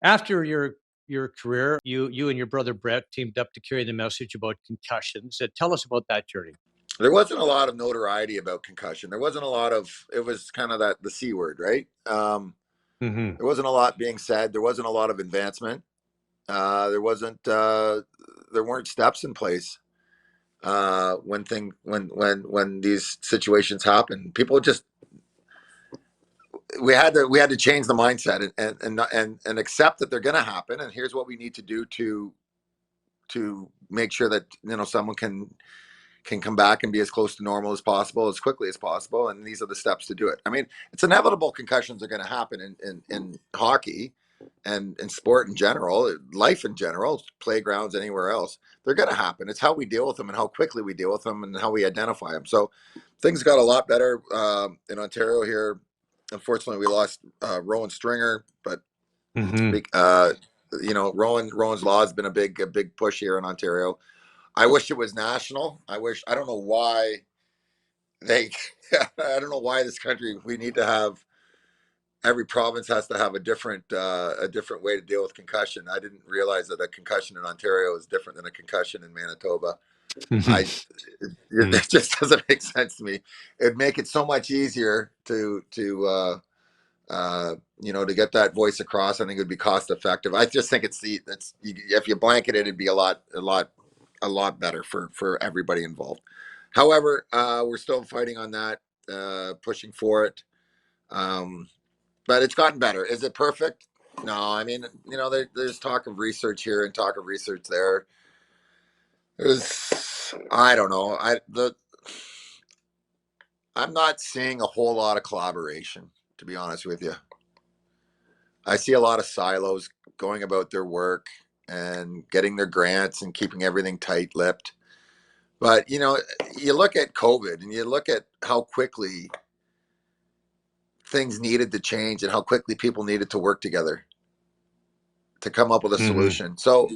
After your career, you and your brother Brett teamed up to carry the message about concussions. Tell us about that journey. There wasn't a lot of notoriety about concussion. There wasn't a lot of. It was kind of that the C word, right? Hmm. There wasn't a lot being said. There wasn't a lot of advancement. There wasn't. There weren't steps in place when these situations happen. People just we had to change the mindset and accept that they're going to happen. And here's what we need to do to make sure that someone can come back and be as close to normal as possible as quickly as possible, and these are the steps to do it. I mean, it's inevitable concussions are going to happen in hockey and in sport in general, life in general, playgrounds, anywhere else. They're going to happen. It's how we deal with them and how quickly we deal with them and how we identify them. So things got a lot better in Ontario here. Unfortunately, we lost Rowan Stringer, but Hmm. uh, Rowan's law has been a big push here in Ontario. I wish it was national. I don't know why they, I don't know why this country, we need to have, every province has to have a different way to deal with concussion. I didn't realize that a concussion in Ontario is different than a concussion in Manitoba. I, it just doesn't make sense to me. It'd make it so much easier to get that voice across. I think it would be cost effective. I just think if you blanket it, it'd be a lot better for everybody involved. However, we're still fighting on that, pushing for it. Um, but it's gotten better. Is it perfect? No. I mean, there's talk of research here and talk of research there. I don't know. I'm not seeing a whole lot of collaboration, to be honest with you. I see a lot of silos going about their work and getting their grants and keeping everything tight-lipped. But you look at COVID and you look at how quickly things needed to change and how quickly people needed to work together to come up with a Hmm. solution. So,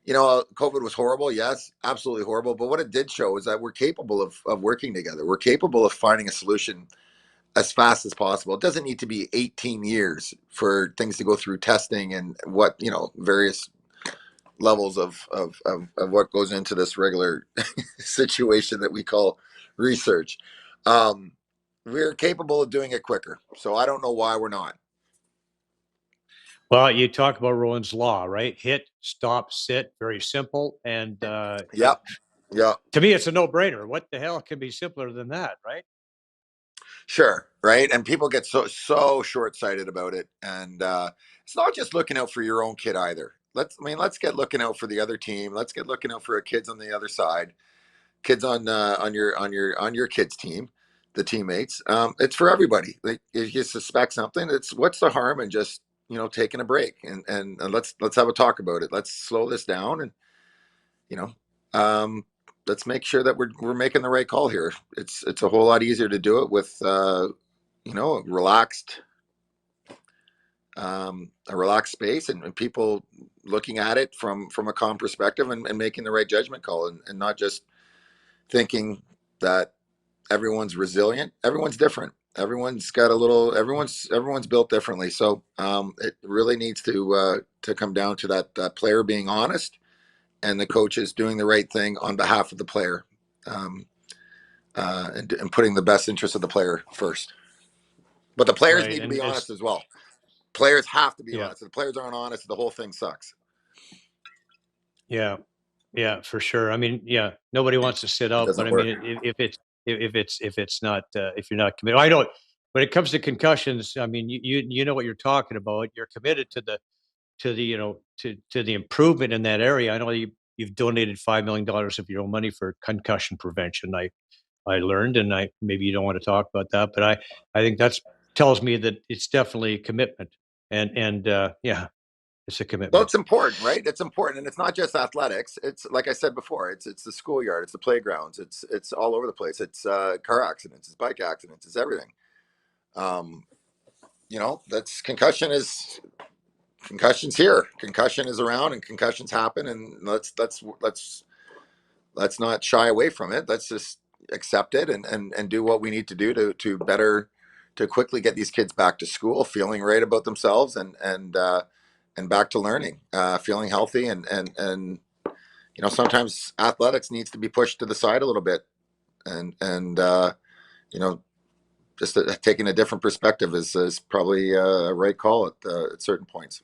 COVID was horrible. Yes, absolutely horrible. But what it did show is that we're capable of working together. We're capable of finding a solution as fast as possible. It doesn't need to be 18 years for things to go through testing and various levels of what goes into this regular situation that we call research. Um, we're capable of doing it quicker. So I don't know why we're not. Well, you talk about Rowan's law, right? Hit, stop, sit. Very simple, and Yep. Yeah. to me, it's a no-brainer. What the hell can be simpler than that, right? Sure. Right. And people get so short sighted about it. And it's not just looking out for your own kid either. Let's get looking out for the other team. Let's get looking out for our kids on the other side, kids on your kids team, the teammates. It's for everybody. Like, if you suspect something, it's what's the harm in just taking a break and let's have a talk about it. Let's slow this down and you know um, let's make sure that we're making the right call here. It's a whole lot easier to do it with a relaxed space and people looking at it from a calm perspective and making the right judgment call and not just thinking that everyone's resilient. Everyone's different. Everyone's built differently. So it really needs to come down to that player being honest and the coaches doing the right thing on behalf of the player, um, and putting the best interest of the player first. But the players Right, need to and be it's honest as well. Players have to be yeah, honest. If the players aren't honest, the whole thing sucks. yeah, yeah, for sure. I mean, yeah, nobody wants to sit It out, but doesn't I work. mean, if it's not if you're not committed, I know when it comes to concussions. I mean, you know what you're talking about. You're committed to the to the improvement in that area. I know you've donated $5 million of your own money for concussion prevention. I learned, and I maybe you don't want to talk about that, but I think that's tells me that it's definitely a commitment, and yeah, it's a Well, commitment. it's important, right? It's important, and it's not just athletics. It's like I said before. It's the schoolyard. It's the playgrounds. It's all over the place. It's car accidents. It's bike accidents. It's everything. Um, that's concussions here. Concussion is around, and concussions happen, and let's not shy away from it. Let's just accept it and do what we need to do to quickly get these kids back to school, feeling right about themselves, and and back to learning, feeling healthy, and sometimes athletics needs to be pushed to the side a little bit, and you know just taking a different perspective is probably a right call at certain points.